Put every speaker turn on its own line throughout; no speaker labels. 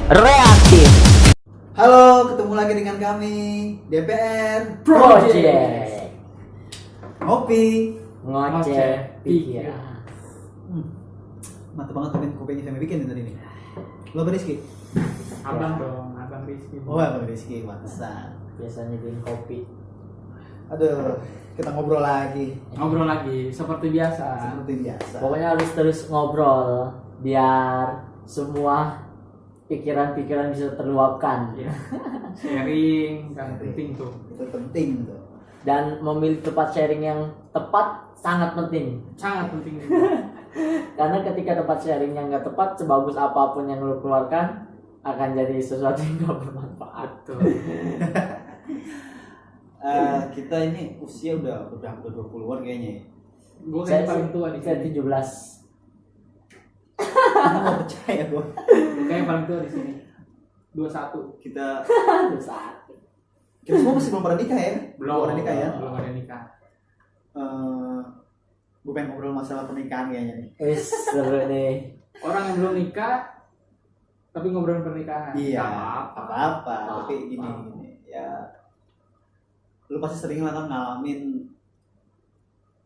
reaktif.
Halo, ketemu lagi dengan kami DPR
Project
Ngopi.
ngoceh pikiran.
Mantap banget temen kopinya saya bikin tadi nih. Lo apa Rizky?
Abang dong, abang Rizky.
Oh, abang Rizky, pantesan.
Biasanya bikin kopi.
Aduh, kita ngobrol lagi
Ngobrol lagi seperti biasa.
seperti biasa.
Pokoknya harus terus ngobrol biar semua pikiran-pikiran bisa terluapkan.
Ya. Sharing kan penting tuh.
Itu penting tuh.
Dan memilih tempat sharing yang tepat sangat penting.
Sangat penting juga.
Karena ketika tempat sharing yang nggak tepat, sebagus apapun yang lo keluarkan akan jadi sesuatu yang nggak bermanfaat.
Betul.
Kita ini usia udah 20-an kayaknya ya.
Gue kan paling tua di
Saya
sini.
17.
Nggak percaya gue.
Kayak paling tua di sini. 21.
Kita
Saat.
semua masih belum pernah nikah ya?
Belum
pernah nikah ya?
Belum ada nikah.
Gue pengen ngobrol masalah pernikahan kayaknya nih.
Wis seru nih.
Orang yang belum nikah tapi ngobrolin pernikahan.
Iya,
Nggak apa-apa.
apa-apa. Tapi gini ya, lu pasti sering lah kan ngalamin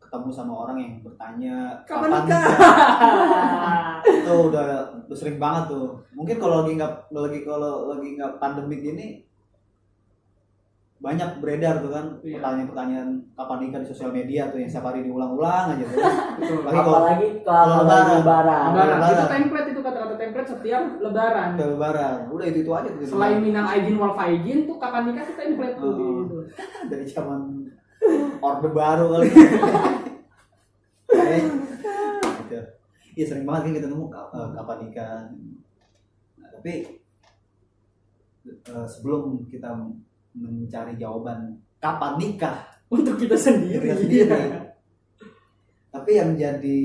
ketemu sama orang yang bertanya
Kapan nikah?
Itu udah sering banget tuh. Mungkin kalau lagi nggak pandemi gini banyak beredar tuh kan
Iya.
pertanyaan-pertanyaan kapan nikah di sosial media tuh yang setiap hari diulang-ulang aja tuh.
Betul.
Lagi kalau
Apalagi kalau lagi lebaran.
Lebaran.
Lebaran.
Itu template, itu kata-kata template setiap lebaran.
ke lebaran, udah itu aja tuh.
Selain minang aijin wal faizin tuh kapan nikah tuh template tuh.
Oh.
Gitu.
Dari zaman orde baru kali. Gitu. Iya sering banget kan kita nemu kapan nikah. Nah, tapi sebelum kita mencari jawaban kapan nikah
Untuk kita sendiri.
kita sendiri, tapi yang jadi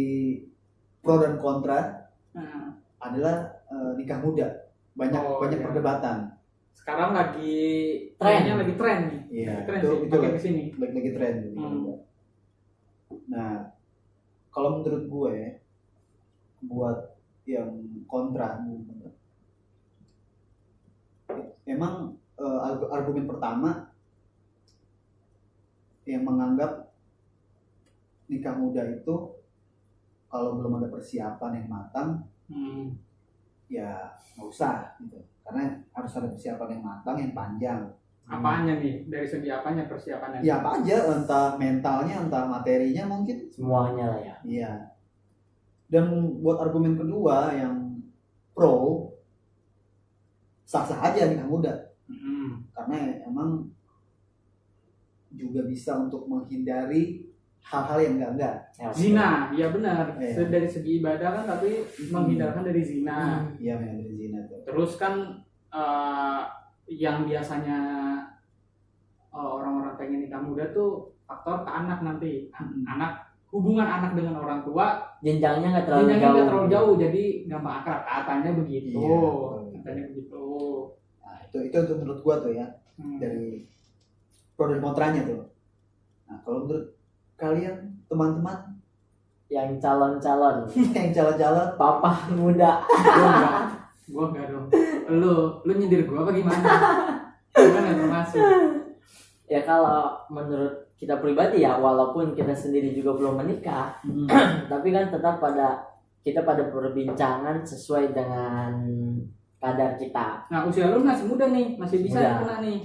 pro dan kontra
Nah,
adalah nikah muda. Banyak
Oh, iya.
perdebatan.
sekarang lagi
Tren.
trennya lagi tren nih.
Iya,
Tren
itu-
sih,
itu
makin kesini.
Lagi tren nikah
Hmm.
muda. Nah, kalau menurut gue buat yang kontra, emang argumen pertama yang menganggap nikah muda itu kalau belum ada persiapan yang matang ya nggak usah gitu, karena harus ada persiapan yang matang yang panjang.
Apanya nih? Dari segi apanya persiapannya?
Ya apa aja, entah mentalnya entah materinya mungkin.
Semuanya lah ya.
Iya. Dan buat argumen kedua yang pro, sah-sah aja nikah muda. Karena emang juga bisa untuk menghindari hal-hal yang enggak.
Ya,
Zina, iya benar.
Iya.
Dari segi ibadah kan tapi menghindarkan dari zina.
Iya, memang dari zina tuh.
Terus kan yang biasanya orang-orang pengen nikah muda tuh faktor ke anak nanti. Anak, hubungan anak dengan orang tua
Jenjangnya nggak terlalu
jenjangnya
jauh.
nggak terlalu jauh, jadi gampang akrab, katanya begitu.
Iya.
Katanya begitu.
Nah, itu menurut gua tuh ya, dari pro dan kontranya tuh. Nah, kalau menurut kalian teman-teman
Yang calon-calon.
yang calon-calon,
Papa muda.
Gua enggak dong. Lu nyindir gua apa gimana? Gimana informasi?
Ya kalau menurut kita pribadi ya, walaupun kita sendiri juga belum menikah, tapi kan tetap kita pada perbincangan sesuai dengan kadar kita.
Nah, usia lu masih muda nih, masih bisa
Muda.
kena nih.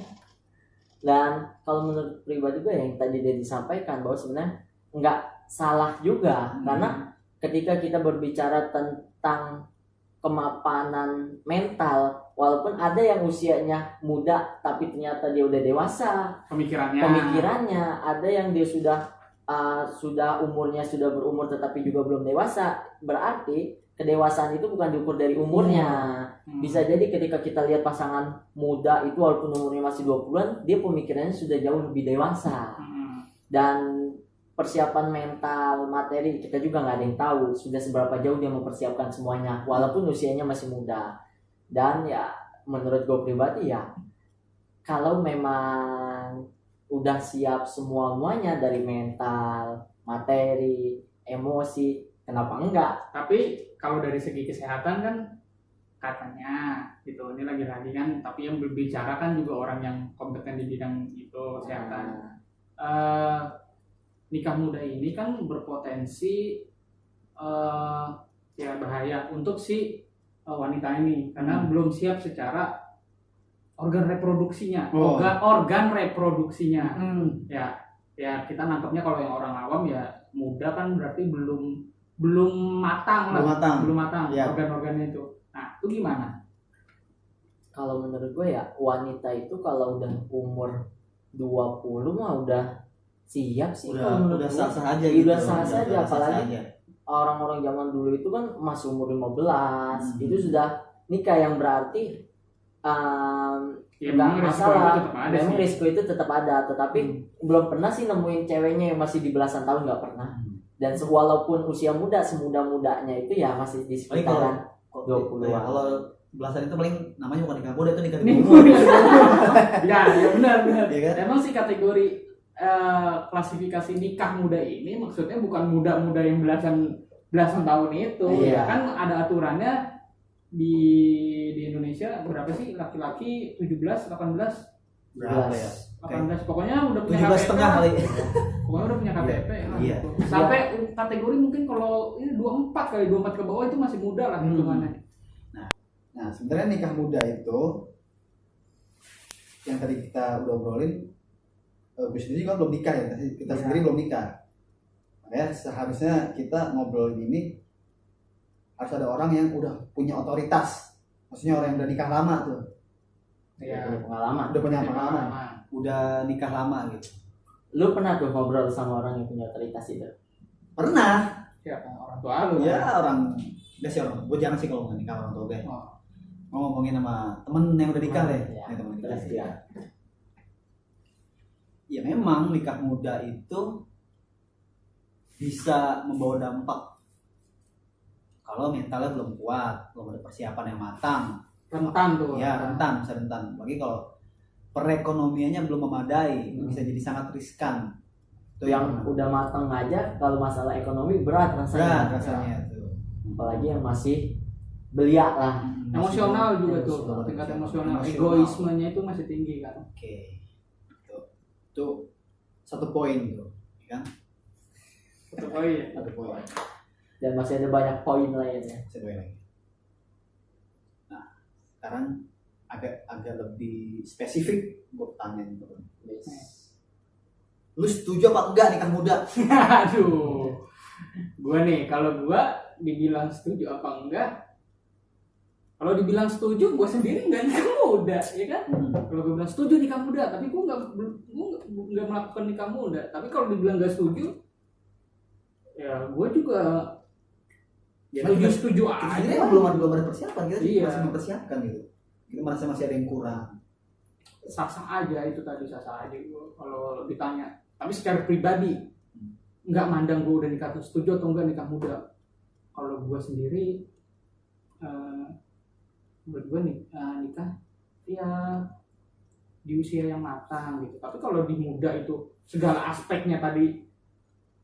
Dan kalau menurut pribadi gue yang tadi dia disampaikan bahwa sebenarnya nggak salah juga, karena ketika kita berbicara tentang kemapanan mental, walaupun ada yang usianya muda tapi ternyata dia udah dewasa pemikirannya, ada yang dia sudah umurnya sudah berumur tetapi juga belum dewasa, berarti kedewasaan itu bukan diukur dari umurnya. Bisa jadi ketika kita lihat pasangan muda itu walaupun umurnya masih 20-an, dia pemikirannya sudah jauh lebih dewasa. Dan persiapan mental, materi kita juga nggak ada yang tahu sudah seberapa jauh dia mempersiapkan semuanya walaupun usianya masih muda. Dan ya menurut gue pribadi ya, kalau memang udah siap semuanya dari mental, materi, emosi, kenapa enggak?
Tapi kalau dari segi kesehatan kan katanya gitu, ini lagi-lagi kan, tapi yang berbicara kan juga orang yang kompeten di bidang itu kesehatan. Nikah muda ini kan berpotensi ya bahaya untuk si wanita ini karena belum siap secara organ reproduksinya, organ reproduksinya. Ya kita nangkepnya kalau yang orang awam ya muda kan berarti belum matang lah, belum matang
ya.
Organ-organnya itu. Nah itu gimana?
Kalau menurut gue ya wanita itu kalau udah umur 20 mah udah siap sih.
Udah sah-sah aja
gitu.
Udah
sah-sah aja, apalagi orang-orang zaman dulu itu kan masih umur 15 itu sudah nikah, yang berarti
Ya,
nggak masalah.
Memang
risiko itu tetap ada, tetapi belum pernah sih nemuin ceweknya yang masih di belasan tahun, nggak pernah. Dan walaupun usia muda, semuda-mudanya itu ya masih di sekitaran 20-an.
Kalau belasan itu paling namanya bukan nikah muda, itu nikah
umur. Ya benar.
Ya kan?
Emang sih kategori klasifikasi nikah muda ini maksudnya bukan muda-muda yang belasan tahun itu.
Iya.
Kan ada aturannya di Indonesia berapa sih, laki-laki 17, 18
berapa ya?
18 pokoknya udah punya
17 setengah kali.
Pokoknya udah punya KTP lah,
Iya.
gitu. Sampai kategori mungkin kalau ini 24 kali 24 ke bawah itu masih muda lah hitungannya.
Nah, sebenarnya nikah muda itu yang tadi kita udah obrolin, gue sendiri kan belum nikah ya, kita sendiri belum nikah. Makanya seharusnya kita ngobrol ini harus ada orang yang udah punya otoritas, maksudnya orang yang udah nikah lama tuh.
Iya.
Pengalaman.
Udah punya pengalaman, udah nikah lama gitu.
Lu pernah tuh ngobrol sama orang yang punya otoritas itu?
Pernah.
Ya, orang tua lu.
Ya orang, enggak sih orang. Gue jangan sih kalau nggak nikah orang tua gue. Mau ngomongin sama temen yang udah nikah deh.
Ya,
Temen nikah.
terus ya.
Ya memang nikah muda itu bisa membawa dampak kalau mentalnya belum kuat, belum ada persiapan yang matang.
Rentan tuh.
Ya rentan, bisa rentan. Bagi kalau perekonomiannya belum memadai, bisa jadi sangat riskan. Itu
Yang udah matang aja kalau masalah ekonomi berat rasanya.
berat rasanya tuh.
Apalagi yang masih belia lah.
Emosional juga tuh,
Emosional.
tingkat emosional,
Emosional.
egoismenya itu masih tinggi kan.
Oke. Itu satu poin tuh, ya kan?
Satu poin.
Satu poin.
Dan masih ada banyak poin lainnya.
Satu poin lagi. Nah, sekarang agak lebih spesifik gue tanya nih, bro. Lu setuju apa enggak nikah muda?
Aduh. Gua nih, kalau gua dibilang setuju apa enggak? Kalau dibilang setuju, gua sendiri enggak nikah muda, ya kan? Kalau gua bilang setuju nikah muda, tapi gua enggak melakukan nikah muda. Tapi kalau dibilang enggak setuju, ya gua juga setuju aja.
Kita belum ada persiapan, kita
Iya.
masih mempersiapkan gitu. Kita merasa masih ada yang kurang.
Sah-sah aja itu tadi, sah-sah aja gua kalau ditanya. Tapi secara pribadi nggak mandang gue udah nikah, setuju atau enggak nikah muda. Kalau gue sendiri menurut gue nih nikah ya di usia yang matang gitu. Tapi kalau di muda itu segala aspeknya tadi,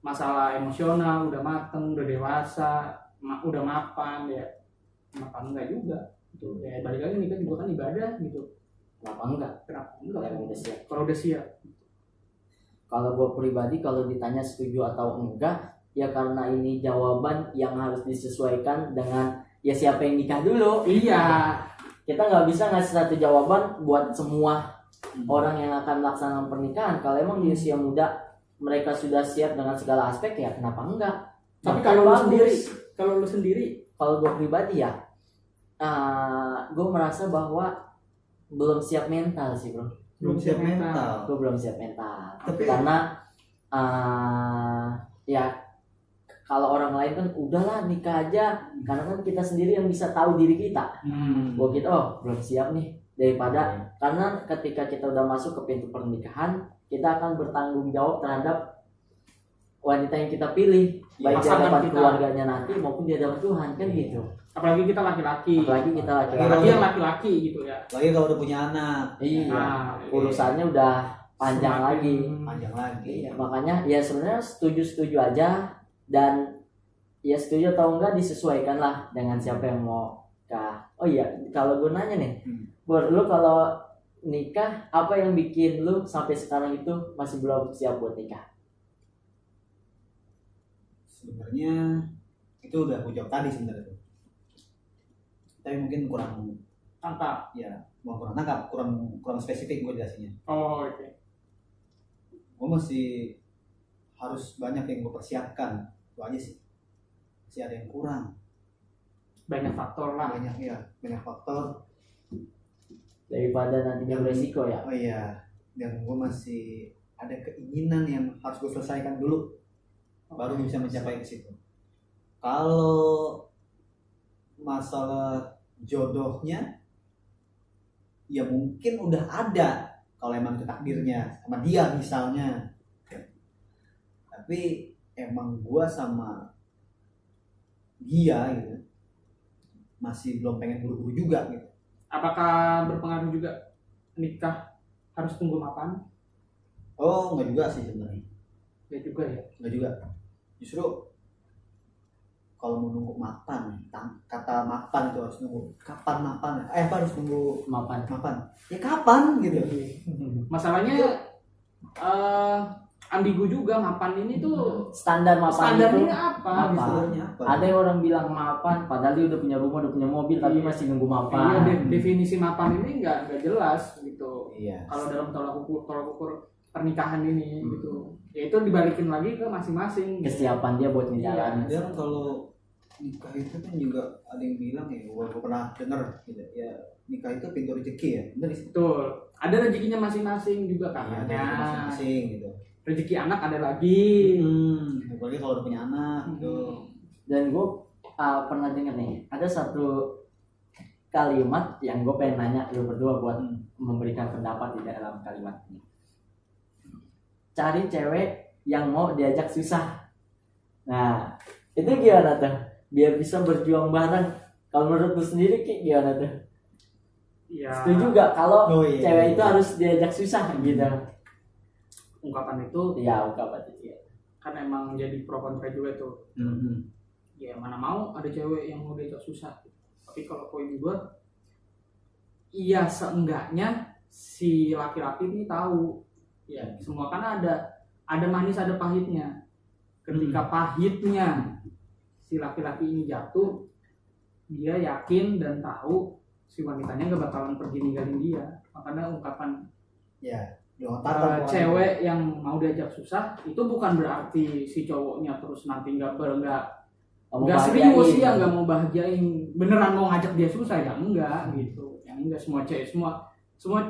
masalah emosional udah matang, udah dewasa, udah mapan, ya kenapa enggak juga gitu. Ya balik lagi nikah juga kan ibadah gitu.
Kenapa enggak?
Kenapa enggak?
Yang udah siap.
Kalau udah siap.
Kalau gue pribadi kalau ditanya setuju atau enggak, ya karena ini jawaban yang harus disesuaikan dengan ya siapa yang nikah dulu.
Iya.
Kita nggak bisa ngasih satu jawaban buat semua orang yang akan melaksanakan pernikahan. Kalau emang di usia muda mereka sudah siap dengan segala aspek, ya kenapa enggak?
Tapi
Bahkan
kalau lu sendiri,
kalau gue pribadi ya, gue merasa bahwa belum siap mental sih bro.
Belum siap mental.
Gue belum siap mental.
Tapi
karena ya kalau orang lain kan udahlah nikah aja, karena kan kita sendiri yang bisa tahu diri kita. Bahwa kita belum siap nih, daripada karena ketika kita udah masuk ke pintu pernikahan, kita akan bertanggung jawab terhadap wanita yang kita pilih, baik di hadapan keluarganya nanti maupun di hadapan Tuhan, kan gitu.
apalagi kita laki-laki. Apalagi yang laki-laki gitu ya.
Lagi kalau udah punya anak.
Iya. Urusannya udah panjang lagi.
Panjang lagi.
Iya, makanya ya sebenarnya setuju aja, dan ya setuju atau enggak disesuaikan lah dengan siapa yang mau nikah. Oh iya, kalau gue nanya nih,
Hmm.
Bor, lu kalau nikah apa yang bikin lu sampai sekarang itu masih belum siap buat nikah?
Sebenarnya itu udah gue jawab tadi sebenarnya tuh. Tapi mungkin kurang
Tangkap.
ya, mau kurang nangkap, kurang spesifik gue jelasinnya.
Oh, oke.
Gue masih harus banyak yang gue persiapkan, itu aja sih. Masih ada yang kurang,
Banyak faktor lah.
banyak faktor.
Daripada nantinya beresiko ya.
Oh iya, dan gue masih ada keinginan yang harus gue selesaikan dulu, baru bisa mencapai ke situ. Kalau masalah jodohnya, ya mungkin udah ada kalau emang itu takdirnya sama dia misalnya. Tapi emang gue sama dia gitu masih belum pengen buru-buru juga gitu.
Apakah berpengaruh juga nikah harus tunggu mapan?
Oh, enggak juga sih sebenarnya.
Ya juga ya.
Enggak juga. Justru kalau mau nunggu mapan, kata mapan itu harus nunggu kapan mapan? Apa harus nunggu
Mapan.
mapan? Ya kapan gitu.
Masalahnya ambigu juga mapan ini tuh
Standar mapan itu
standarnya apa?
Apa?
Gitu.
Sebenarnya apa?
ada yang orang bilang mapan padahal dia udah punya rumah, udah punya mobil, tapi
Iya.
masih nunggu
Iya,
mapan.
definisi mapan ini nggak jelas gitu.
Iya.
Kalau dalam tolak ukur pernikahan ini gitu, ya itu dibalikin lagi ke masing-masing. Gitu.
Kesiapan dia buat ngejalanin.
Dan kalau nikah itu kan juga ada yang bilang ya, gua pernah dengar gitu ya, nikah itu pintu rezeki ya, benar sih.
Betul. Ada rezekinya masing-masing juga
Iya,
katanya.
ada masing-masing gitu.
Rezeki anak ada lagi.
Apalagi kalau udah punya anak gitu.
Dan gue pernah denger nih, ada satu kalimat yang gue pengen nanya lu berdua buat memberikan pendapat di dalam kalimat ini. Cari cewek yang mau diajak susah. Nah, itu gimana tuh? Biar bisa berjuang bareng. Kalau menurut lu sendiri Ki, gimana tuh?
Iya.
Setuju gak kalau
Oh, iya,
cewek
iya.
itu harus diajak susah gitu?
Ungkapan itu
Iya, ungkapan itu.
kan emang jadi pro kontra juga tuh. Ya mana mau ada cewek yang mau diajak susah. Tapi kalau poin gue, iya seenggaknya si laki-laki ini tahu. Ya semua kan ada manis ada pahitnya. Ketika pahitnya si laki-laki ini jatuh, dia yakin dan tahu si wanitanya gak bakalan pergi ninggalin dia. Makanya ungkapan
Ya,
cewek yang mau diajak susah itu bukan berarti si cowoknya terus nanti nggak serius sih ya, nggak mau bahagiain, beneran mau ngajak dia susah ya enggak gitu. Yang enggak, semua cewek semua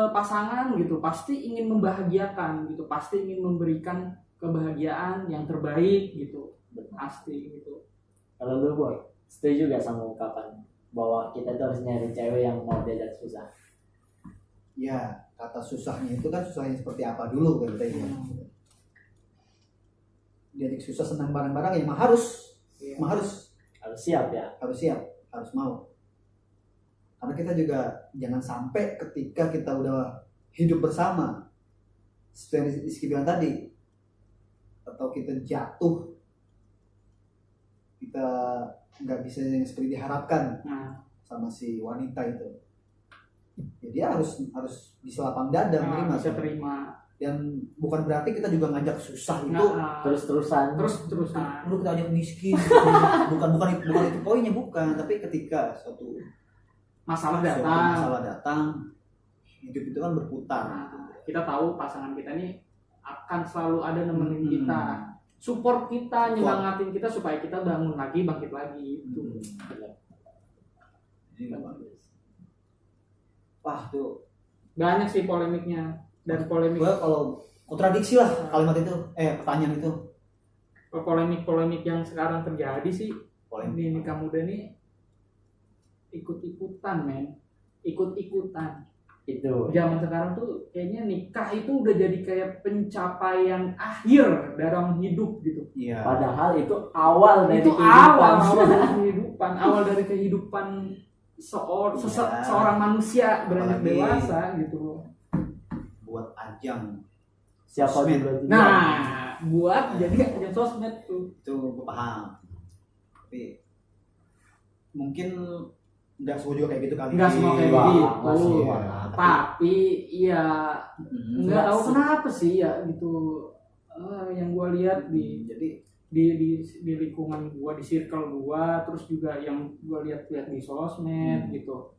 pasangan gitu pasti ingin membahagiakan gitu, pasti ingin memberikan kebahagiaan yang terbaik gitu, pasti gitu.
Kalau lu Boy, setuju gak sama ungkapan bahwa kita tuh harus nyari cewek yang mau diajak susah?
Ya, kata susahnya itu kan susahnya seperti apa dulu kan kita ya. Diajak susah senang bareng-bareng ya emang harus. Emang harus
siap ya.
Harus mau. Karena kita juga jangan sampai ketika kita udah hidup bersama seperti Rizky bilang tadi, atau kita jatuh, kita nggak bisa yang seperti diharapkan sama si wanita itu. Ya dia harus bisa lapang dada menerima.
Bisa terima.
Dan bukan berarti kita juga ngajak susah itu
terus-terusan.
Lu kita ajak miskin. bukan itu poinnya, bukan. Tapi ketika suatu
masalah
datang, hidup itu kan berputar.
Kita tahu pasangan kita ini akan selalu ada nemenin kita, support kita, nyemangatin kita supaya kita bangun lagi, bangkit lagi.
Wah tuh
banyak sih polemiknya, dan polemik.
Gua kalau kontradiksi lah kalimat itu, pertanyaan itu.
Polemik yang sekarang terjadi sih,
Polemik.
Ini nikah muda nih ikut-ikutan
Itu
zaman sekarang tuh kayaknya nikah itu udah jadi kayak pencapaian akhir dalam hidup gitu.
Iya.
Padahal itu awal dari
Itu
kehidupan.
awal dari kehidupan seorang manusia beranjak
Apalagi
dewasa gitu.
Buat ajang
Siapa
sosmed.
dulu?
Buat jadi ajang sosmed tuh.
Itu gue paham. Tapi mungkin nggak semua juga kayak gitu kali.
Nggak semua kayak
Nggak,
gitu.
nggak semua.
Tapi ya nggak
Nggak
tahu
sih.
kenapa sih ya gitu. Yang gue lihat
Jadi
di lingkungan gua, di circle gua, terus juga yang gua lihat-lihat di sosmed gitu,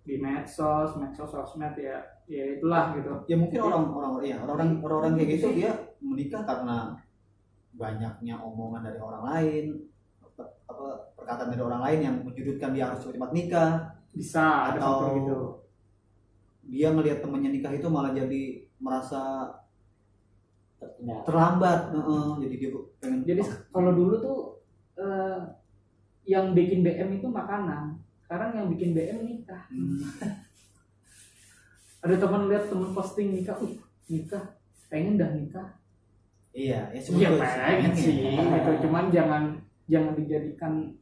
di medsos, sosmed ya itulah gitu.
ya mungkin orang-orang kayak gitu dia menikah karena banyaknya omongan dari orang lain, perkataan dari orang lain yang menyudutkan dia harus cepat nikah,
Bisa ada
atau
faktor gitu.
dia ngelihat temennya nikah itu malah jadi merasa
Tertinggal.
terlambat, jadi dia pengen.
Jadi kalau dulu tuh yang bikin BM itu makanan, sekarang yang bikin BM nikah. Ada teman lihat teman posting nikah, nikah, pengen dah nikah.
Iya, ya
Iya
semua
pengen sih, gitu. Cuman jangan dijadikan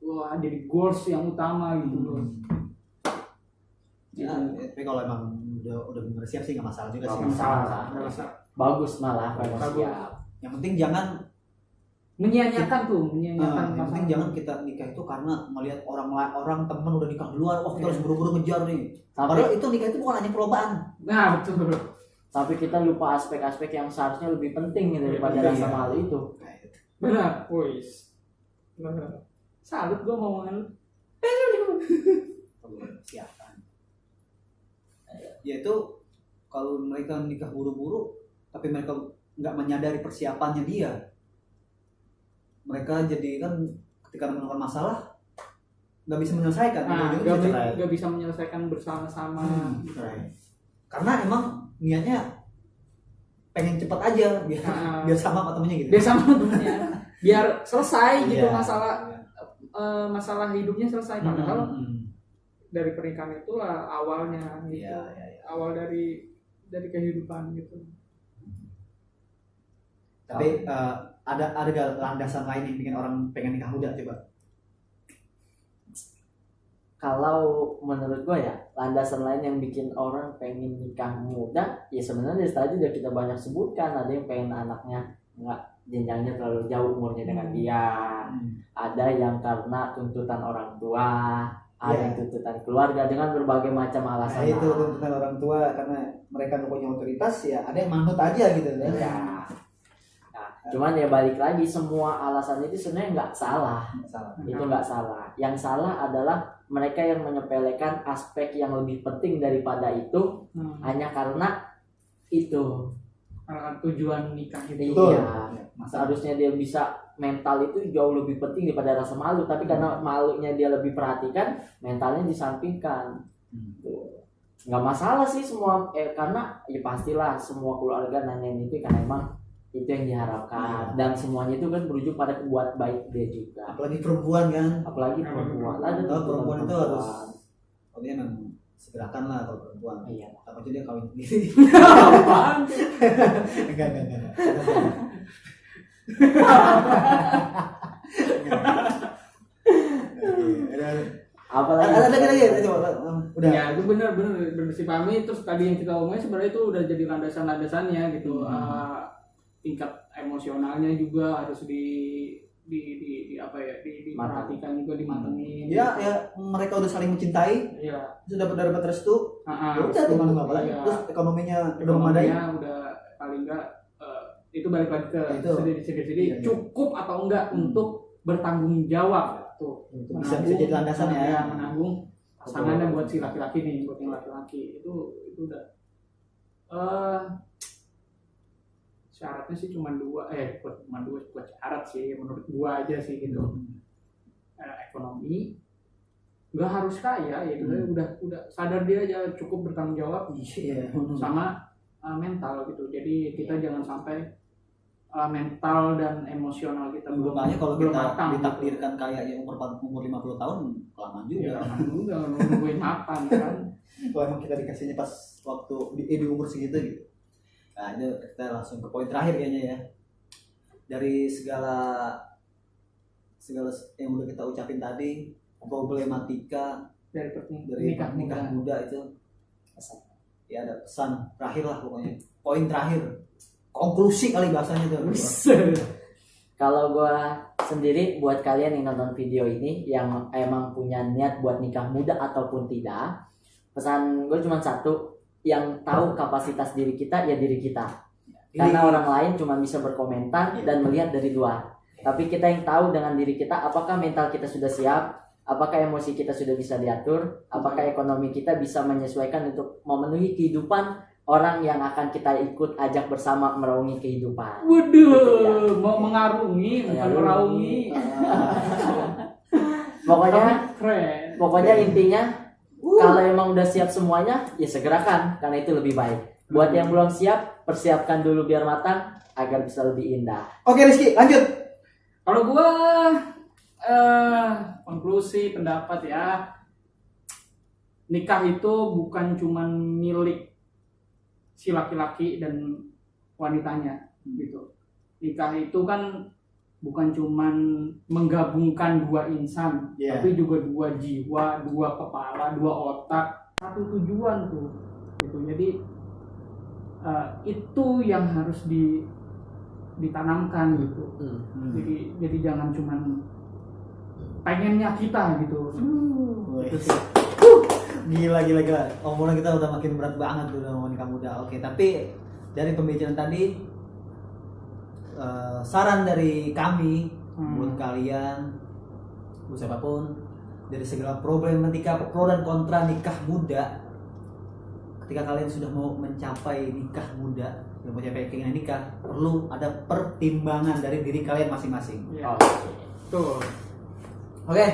wah jadi goals yang utama gitu loh.
Ya, tapi kalau emang udah benar siap sih nggak masalah juga sih.
Nggak masalah.
Nggak masalah.
Bagus malah kalau
Bagus.
siap.
Yang penting jangan
Menyanyiakan
yang penting jangan kita nikah itu karena melihat orang teman udah nikah duluan, wah kita harus buru-buru ngejar nih. Padahal itu nikah itu bukan hanya perlombaan.
Nah betul.
Tapi kita lupa aspek-aspek yang seharusnya lebih penting gitu daripada
Iya.
rasa malu itu.
Benar, wis. Benar. Salut gue ngomongan lu.
Persiapan. Yaitu kalau mereka nikah buru-buru, tapi mereka nggak menyadari persiapannya dia, mereka jadi kan ketika menemukan masalah nggak bisa menyelesaikan.
Nah,
Ujung-ujungnya bisa cerai.
gak bisa menyelesaikan bersama-sama.
Cerai. Karena emang niatnya pengen cepet aja biar sama sama temennya gitu.
Biar sama temennya, biar selesai gitu
Iya.
masalah hidupnya selesai. Padahal
Hmm.
dari pernikahan itulah awalnya gitu.
Iya.
Awal dari kehidupan gitu.
Tapi ada gak landasan lain yang bikin orang pengen nikah muda coba?
Kalau menurut gue ya, landasan lain yang bikin orang pengen nikah muda, ya sebenarnya dari tadi udah kita banyak sebutkan. Ada yang pengen anaknya nggak jenjangnya terlalu jauh umurnya dengan dia, ada yang karena tuntutan orang tua, ada yang tuntutan keluarga dengan berbagai macam alasan.
Nah, itu tuntutan orang tua karena mereka nggak punya otoritas, ya ada yang manut aja gitu ya.
Ya. Nah, cuman ya balik lagi, semua alasan itu sebenarnya nggak salah.
Salah.
Itu nggak salah. Yang salah adalah mereka yang menyepelekan aspek yang lebih penting daripada itu hanya karena itu.
Karena tujuan nikah itu.
Betul.
Iya. Seharusnya dia bisa mental itu jauh lebih penting daripada rasa malu, tapi karena malunya dia lebih perhatikan, mentalnya disampingkan. Tuh. Nggak masalah sih semua, karena ya pastilah semua keluarga nanyain itu karena emang itu yang diharapkan, dan semuanya itu kan berujung pada buat baik dia juga.
Apalagi perempuan kan.
Apalagi perempuan, ada
Kalau perempuan itu
perempuan.
harus, kalau dia memang segerakan lah kalau perempuan.
Iya.
Apa aja dia kawin sendiri.
Apaan?
Enggak.
Apalagi
Ada lagi coba. Udah.
Ya itu benar sih Pami. Terus tadi yang kita omongin sebenarnya itu udah jadi landasannya gitu. Tingkat emosionalnya juga harus diperhatikan juga, dimantengin.
Ya mereka udah saling mencintai,
Iya.
sudah dapat restu. Ya udah tinggal nunggu apa lagi.
Iya.
Terus ekonominya udah memadai.
Ekonominya udah paling enggak itu balik lagi ke
Itu.
sendiri
Iya.
cukup atau enggak untuk bertanggung jawab tuh.
Itu bisa jadi landasan ya.
Menanggung pasangannya buat si laki-laki nih, buat yang laki-laki itu udah syaratnya sih cuma dua buat syarat sih menurut gua aja sih gitu. Ekonomi nggak harus kaya ya gitu, udah sadar dia aja cukup bertanggung jawab
Iya.
sama mental gitu. Jadi kita jangan sampai mental dan emosional kita
Belum aja kalau
belum
kita
matang
ditakdirkan kayaknya umur 50 tahun kelamaan
gitu.
juga.
Ya juga nungguin makan kan.
Kalau emang kita dikasihnya pas waktu di umur segitu gitu. Nah itu kita langsung ke poin terakhir kayaknya ya. Dari segala yang udah kita ucapin tadi, problematika
dari
nikah muda itu, ya ada pesan terakhir lah pokoknya. Poin terakhir, konklusi kali bahasanya tuh.
kalau gua sendiri buat kalian yang nonton video ini yang emang punya niat buat nikah muda ataupun tidak, pesan gue cuma satu, yang tahu kapasitas diri kita ya diri kita. Karena orang lain cuma bisa berkomentar dan melihat dari luar. Tapi kita yang tahu dengan diri kita, apakah mental kita sudah siap, apakah emosi kita sudah bisa diatur, apakah ekonomi kita bisa menyesuaikan untuk memenuhi kehidupan orang yang akan kita ikut ajak bersama meraungi kehidupan.
Waduh,
Gitu ya.
mau mengarungi, bukan meraungi.
Pokoknya
Keren.
Pokoknya intinya kalau emang udah siap semuanya ya segerakan, karena itu lebih baik. Buat yang belum siap, persiapkan dulu biar matang agar bisa lebih indah.
Oke Rizky, lanjut.
Kalau gua konklusi pendapat ya, nikah itu bukan cuman milik si laki-laki dan wanitanya gitu. Nikah itu kan bukan cuman menggabungkan dua insan,
Yeah.
tapi juga dua jiwa, dua kepala, dua otak, satu tujuan tuh gitu. Jadi itu yang harus ditanamkan gitu. Jadi jangan cuman pengennya kita gitu. Itu sih.
Gila. Omongan kita udah makin berat banget udah ngomongin nikah muda. Oke, tapi dari pembicaraan tadi saran dari kami buat kalian, buat siapapun, dari segala problematika pro dan kontra nikah muda. Ketika kalian sudah mau mencapai nikah muda, sudah mencapai keinginan nikah, perlu ada pertimbangan dari diri kalian masing-masing.
Ya. Tuh.
Oke.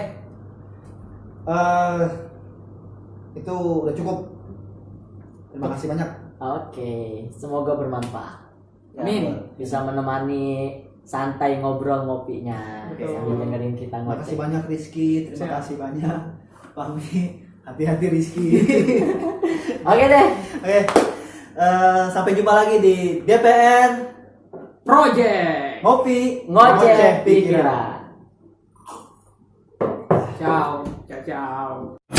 Itu udah cukup. Terima kasih banyak.
Oke, semoga bermanfaat. Ya,
Amin.
bisa menemani santai ngobrol ngopinya
Betul.
sambil dengerin kita
Terima kasih
ngoceh.
banyak Rizky, terima
Siap.
kasih banyak Fahmi. Hati-hati Rizky.
Oke deh.
Oke. Sampai jumpa lagi di DPR
Project.
Ngopi
Ngoceh pikiran.
Ciao. Ciao.